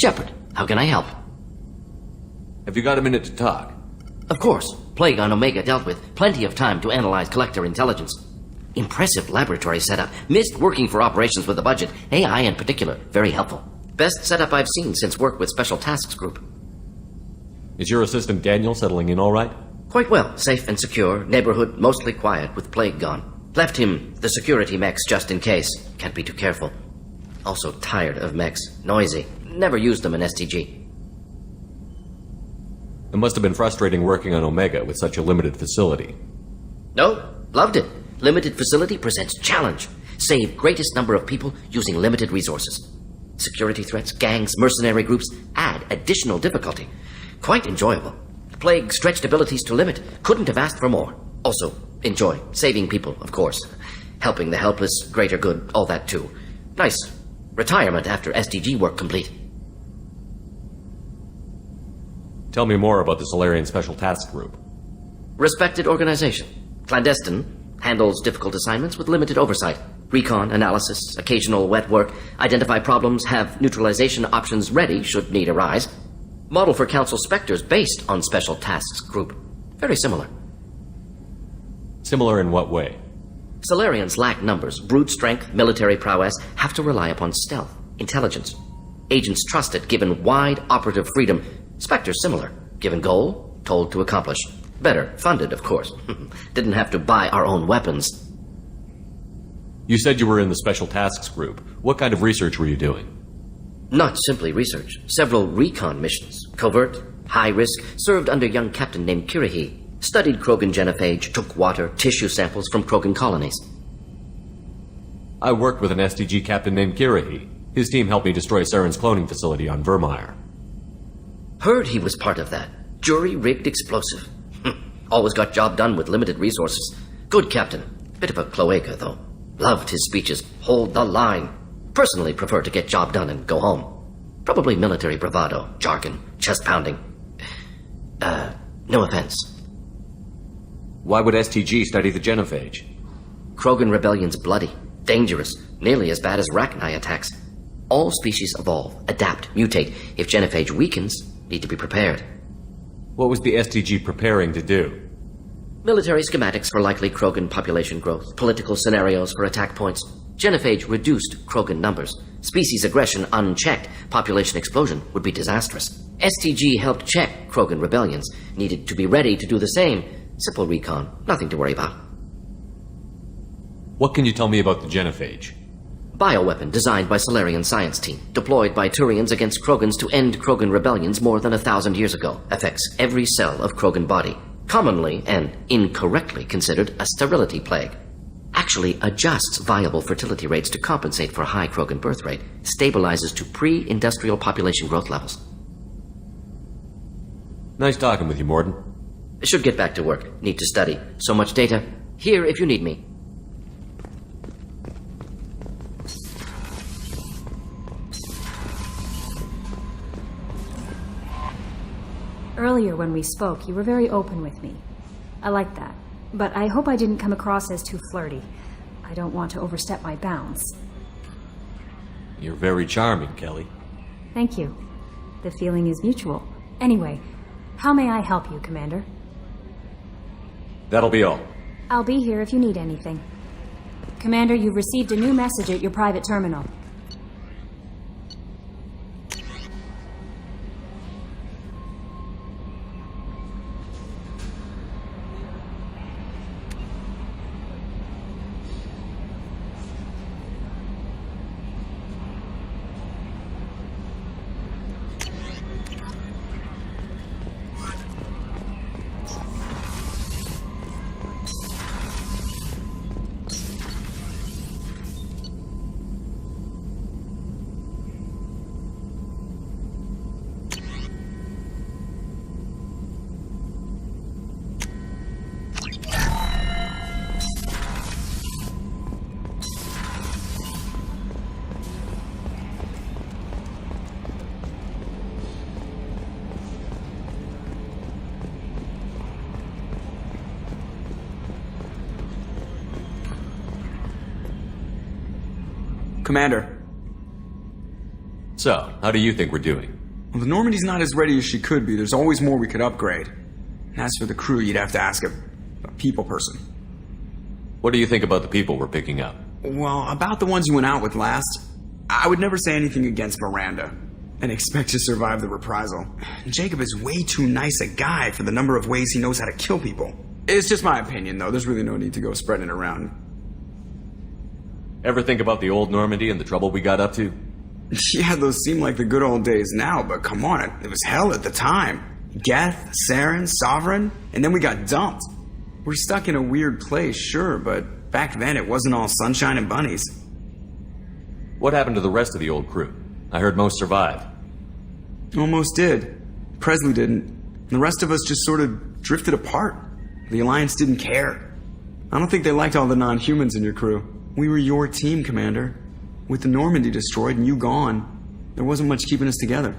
Shepard. How can I help? Have you got a minute to talk? Of course. Plague on Omega dealt with. Plenty of time to analyze collector intelligence. Impressive laboratory setup. Missed working for operations with a budget. AI in particular. Very helpful. Best setup I've seen since work with Special Tasks Group. Is your assistant Daniel settling in all right? Quite well. Safe and secure. Neighborhood mostly quiet with Plague gone. Left him the security mechs just in case. Can't be too careful. Also tired of mechs. Noisy. Never used them in STG. It must have been frustrating working on Omega with such a limited facility. No, loved it. Limited facility presents challenge. Save greatest number of people using limited resources. Security threats, gangs, mercenary groups add additional difficulty. Quite enjoyable. Plague stretched abilities to limit. Couldn't have asked for more. Also, enjoy. Saving people, of course. Helping the helpless, greater good, all that too. Nice. Retirement after SDG work complete. Tell me more about the Solarian Special Task Group. Respected organization. Clandestine. Handles difficult assignments with limited oversight. Recon, analysis, occasional wet work. Identify problems, have neutralization options ready should need arise. Model for Council Spectres based on Special Tasks Group. Very similar. Similar in what way? Solarians lack numbers, brute strength, military prowess, have to rely upon stealth, intelligence. Agents trusted, given wide operative freedom. Spectres similar, given goal, told to accomplish. Better, funded, of course. Didn't have to buy our own weapons. You said you were in the Special Tasks Group. What kind of research were you doing? Not simply research. Several recon missions. Covert, high risk, served under a young captain named Kirihi. Studied Krogan genophage, took water, tissue samples from Krogan colonies. I worked with an SDG captain named Kirihi. His team helped me destroy Saren's cloning facility on Vermeer. Heard he was part of that. Jury-rigged explosive. Always got job done with limited resources. Good captain. Bit of a cloaca, though. Loved his speeches. Hold the line. Personally prefer to get job done and go home. Probably military bravado, jargon, chest pounding. No offense. Why would STG study the genophage? Krogan rebellion's bloody, dangerous, nearly as bad as Rachni attacks. All species evolve, adapt, mutate. If genophage weakens, need to be prepared. What was the STG preparing to do? Military schematics for likely Krogan population growth, political scenarios for attack points. Genophage reduced Krogan numbers. Species aggression unchecked, population explosion would be disastrous. STG helped check Krogan rebellions, needed to be ready to do the same. Simple recon, nothing to worry about. What can you tell me about the genophage? Bioweapon designed by Solarian science team, deployed by Turians against Krogans to end Krogan rebellions more than 1,000 years ago. Affects every cell of Krogan body. Commonly and incorrectly considered a sterility plague. Actually adjusts viable fertility rates to compensate for high Krogan birth rate. Stabilizes to pre-industrial population growth levels. Nice talking with you, Morden. Should get back to work. Need to study. So much data. Here if you need me. Earlier when we spoke, you were very open with me. I like that. But I hope I didn't come across as too flirty. I don't want to overstep my bounds. You're very charming, Kelly. Thank you. The feeling is mutual. Anyway, how may I help you, Commander? That'll be all. I'll be here if you need anything. Commander, you've received a new message at your private terminal. Commander. So, how do you think we're doing? Well, the Normandy's not as ready as she could be. There's always more we could upgrade. And as for the crew, you'd have to ask a people person. What do you think about the people we're picking up? Well, about the ones you went out with last, I would never say anything against Miranda and expect to survive the reprisal. Jacob is way too nice a guy for the number of ways he knows how to kill people. It's just my opinion, though. There's really no need to go spreading it around. Ever think about the old Normandy and the trouble we got up to? Yeah, those seem like the good old days now, but come on, it was hell at the time. Geth, Saren, Sovereign, and then we got dumped. We're stuck in a weird place, sure, but back then it wasn't all sunshine and bunnies. What happened to the rest of the old crew? I heard most survived. Almost did. Presley didn't. And the rest of us just sort of drifted apart. The Alliance didn't care. I don't think they liked all the non-humans in your crew. We were your team, Commander. With the Normandy destroyed and you gone, there wasn't much keeping us together.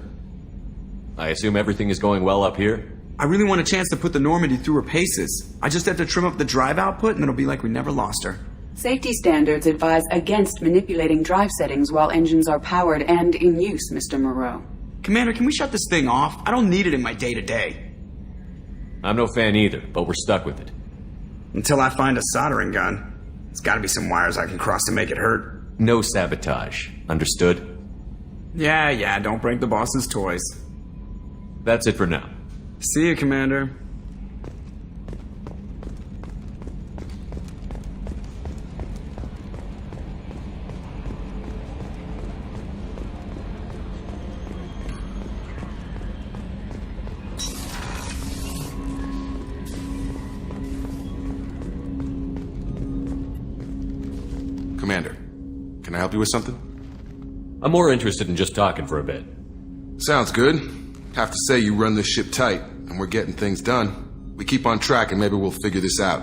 I assume everything is going well up here? I really want a chance to put the Normandy through her paces. I just have to trim up the drive output and it'll be like we never lost her. Safety standards advise against manipulating drive settings while engines are powered and in use, Mr. Moreau. Commander, can we shut this thing off? I don't need it in my day-to-day. I'm no fan either, but we're stuck with it. Until I find a soldering gun. There's gotta be some wires I can cross to make it hurt. No sabotage. Understood? Yeah, don't break the boss's toys. That's it for now. See you, Commander. Commander, can I help you with something? I'm more interested in just talking for a bit. Sounds good. Have to say you run this ship tight, and we're getting things done. We keep on track and maybe we'll figure this out.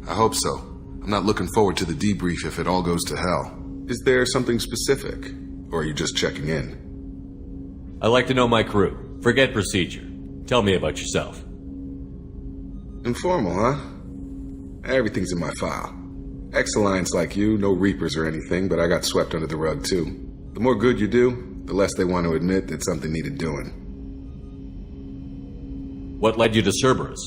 I hope so. I'm not looking forward to the debrief if it all goes to hell. Is there something specific, or are you just checking in? I like to know my crew. Forget procedure. Tell me about yourself. Informal, huh? Everything's in my file. Ex-Alliance like you, no Reapers or anything, but I got swept under the rug too. The more good you do, the less they want to admit that something needed doing. What led you to Cerberus?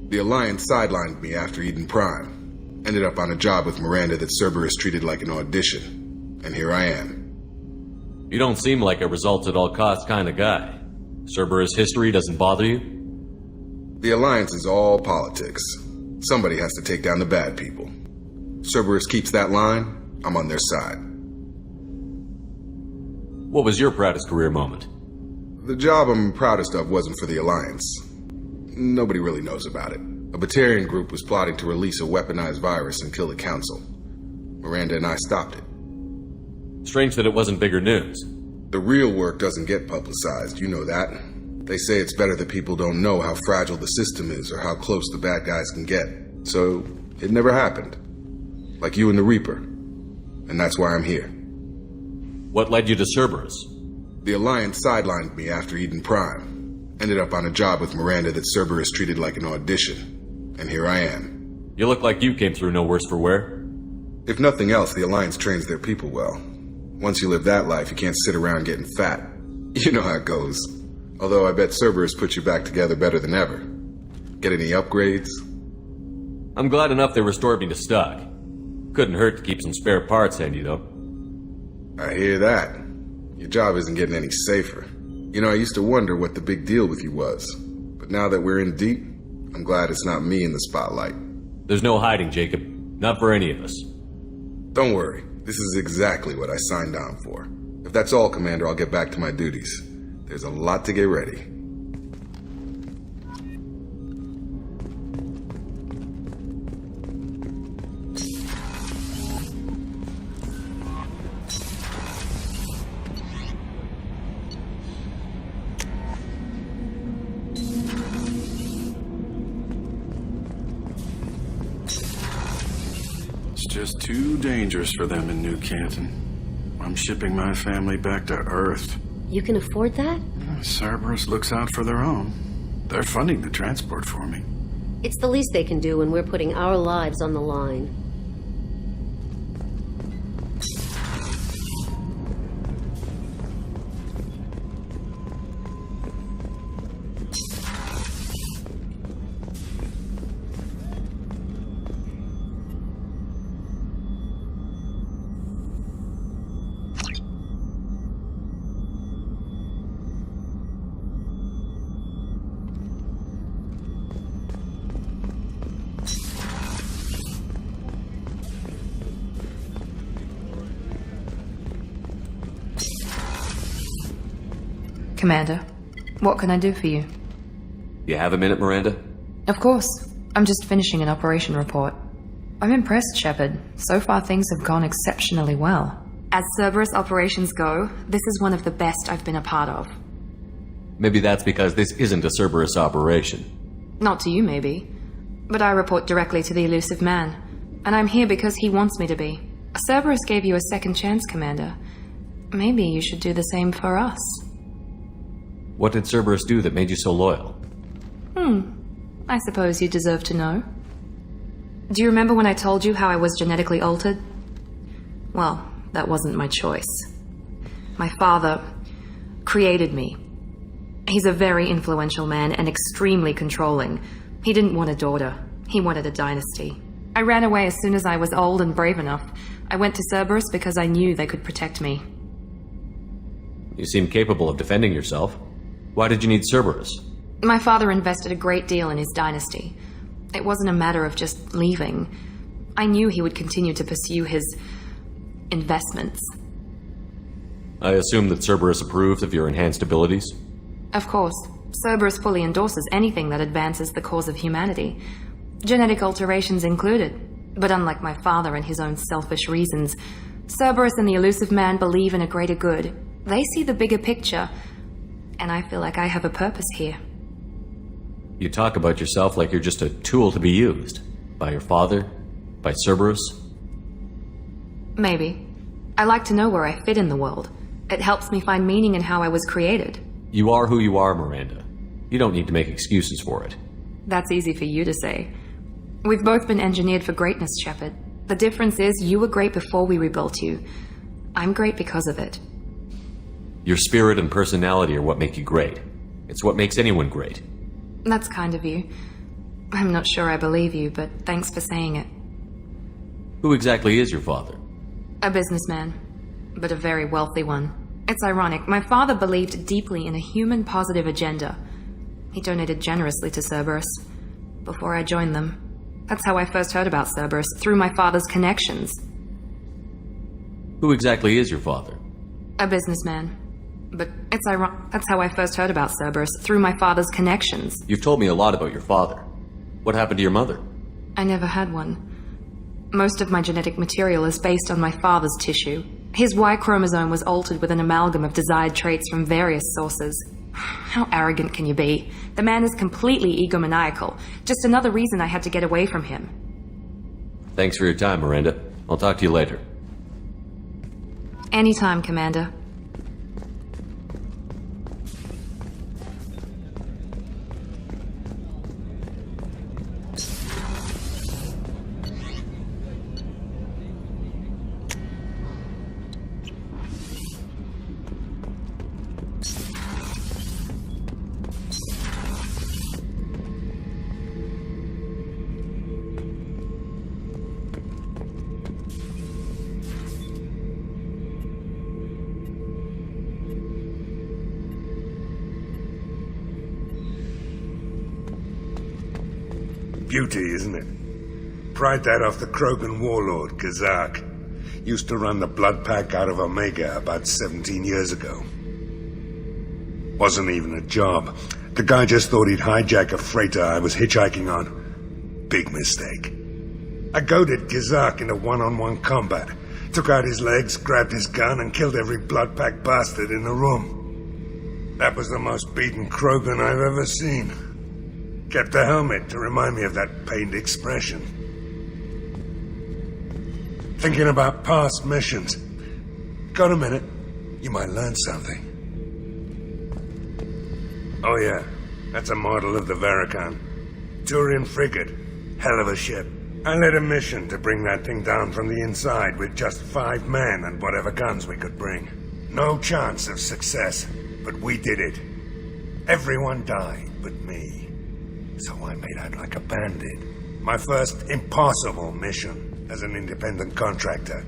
The Alliance sidelined me after Eden Prime. Ended up on a job with Miranda that Cerberus treated like an audition. And here I am. You don't seem like a results-at-all-costs kind of guy. Cerberus history doesn't bother you? The Alliance is all politics. Somebody has to take down the bad people. Cerberus keeps that line, I'm on their side. What was your proudest career moment? The job I'm proudest of wasn't for the Alliance. Nobody really knows about it. A Batarian group was plotting to release a weaponized virus and kill the Council. Miranda and I stopped it. Strange that it wasn't bigger news. The real work doesn't get publicized, you know that. They say it's better that people don't know how fragile the system is or how close the bad guys can get. So, it never happened. Like you and the Reaper. And that's why I'm here. What led you to Cerberus? The Alliance sidelined me after Eden Prime. Ended up on a job with Miranda that Cerberus treated like an audition. And here I am. You look like you came through no worse for wear. If nothing else, the Alliance trains their people well. Once you live that life, you can't sit around getting fat. You know how it goes. Although I bet Cerberus put you back together better than ever. Get any upgrades? I'm glad enough they restored me to stock. Couldn't hurt to keep some spare parts handy, though. I hear that. Your job isn't getting any safer. You know, I used to wonder what the big deal with you was. But now that we're in deep, I'm glad it's not me in the spotlight. There's no hiding, Jacob. Not for any of us. Don't worry. This is exactly what I signed on for. If that's all, Commander, I'll get back to my duties. There's a lot to get ready. Just too dangerous for them in New Canton. I'm shipping my family back to Earth. You can afford that? Cerberus looks out for their own. They're funding the transport for me. It's the least they can do when we're putting our lives on the line. Commander, what can I do for you? You have a minute, Miranda? Of course. I'm just finishing an operation report. I'm impressed, Shepard. So far things have gone exceptionally well. As Cerberus operations go, this is one of the best I've been a part of. Maybe that's because this isn't a Cerberus operation. Not to you, maybe. But I report directly to the elusive man. And I'm here because he wants me to be. Cerberus gave you a second chance, Commander. Maybe you should do the same for us. What did Cerberus do that made you so loyal? I suppose you deserve to know. Do you remember when I told you how I was genetically altered? Well, that wasn't my choice. My father created me. He's a very influential man and extremely controlling. He didn't want a daughter. He wanted a dynasty. I ran away as soon as I was old and brave enough. I went to Cerberus because I knew they could protect me. You seem capable of defending yourself. Why did you need Cerberus? My father invested a great deal in his dynasty. It wasn't a matter of just leaving. I knew he would continue to pursue his investments. I assume that Cerberus approved of your enhanced abilities? Of course. Cerberus fully endorses anything that advances the cause of humanity. Genetic alterations included. But unlike my father and his own selfish reasons, Cerberus and the elusive man believe in a greater good. They see the bigger picture, and I feel like I have a purpose here. You talk about yourself like you're just a tool to be used. By your father? By Cerberus? Maybe. I like to know where I fit in the world. It helps me find meaning in how I was created. You are who you are, Miranda. You don't need to make excuses for it. That's easy for you to say. We've both been engineered for greatness, Shepard. The difference is you were great before we rebuilt you. I'm great because of it. Your spirit and personality are what make you great. It's what makes anyone great. That's kind of you. I'm not sure I believe you, but thanks for saying it. Who exactly is your father? A businessman, but a very wealthy one. It's ironic. My father believed deeply in a human-positive agenda. He donated generously to Cerberus before I joined them. That's how I first heard about Cerberus, through my father's connections. Who exactly is your father? A businessman. But it's ironic. That's how I first heard about Cerberus, through my father's connections. You've told me a lot about your father. What happened to your mother? I never had one. Most of my genetic material is based on my father's tissue. His Y chromosome was altered with an amalgam of desired traits from various sources. How arrogant can you be? The man is completely egomaniacal. Just another reason I had to get away from him. Thanks for your time, Miranda. I'll talk to you later. Anytime, Commander. Beauty, isn't it? Pried that off the Krogan warlord, Kazak. Used to run the blood pack out of Omega about 17 years ago. Wasn't even a job. The guy just thought he'd hijack a freighter I was hitchhiking on. Big mistake. I goaded Kazak into one-on-one combat. Took out his legs, grabbed his gun, and killed every blood pack bastard in the room. That was the most beaten Krogan I've ever seen. Kept a helmet to remind me of that pained expression. Thinking about past missions. Got a minute? You might learn something. Oh yeah, that's a model of the Paragon. Turian frigate. Hell of a ship. I led a mission to bring that thing down from the inside with just 5 men and whatever guns we could bring. No chance of success, but we did it. Everyone died but me. So I made out like a bandit. My first impossible mission as an independent contractor.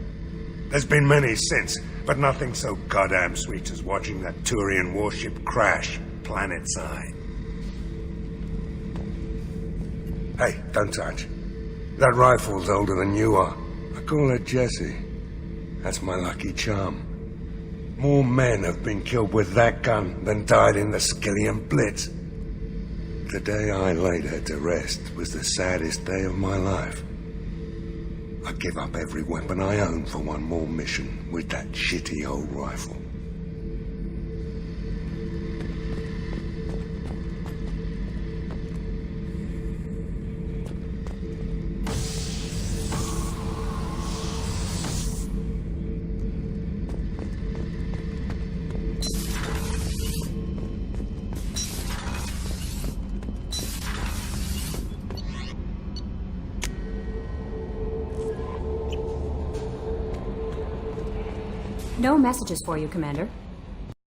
There's been many since, but nothing so goddamn sweet as watching that Turian warship crash planet-side. Hey, don't touch. That rifle's older than you are. I call her Jessie. That's my lucky charm. More men have been killed with that gun than died in the Skillian Blitz. The day I laid her to rest was the saddest day of my life. I give up every weapon I own for one more mission with that shitty old rifle. No messages for you, Commander.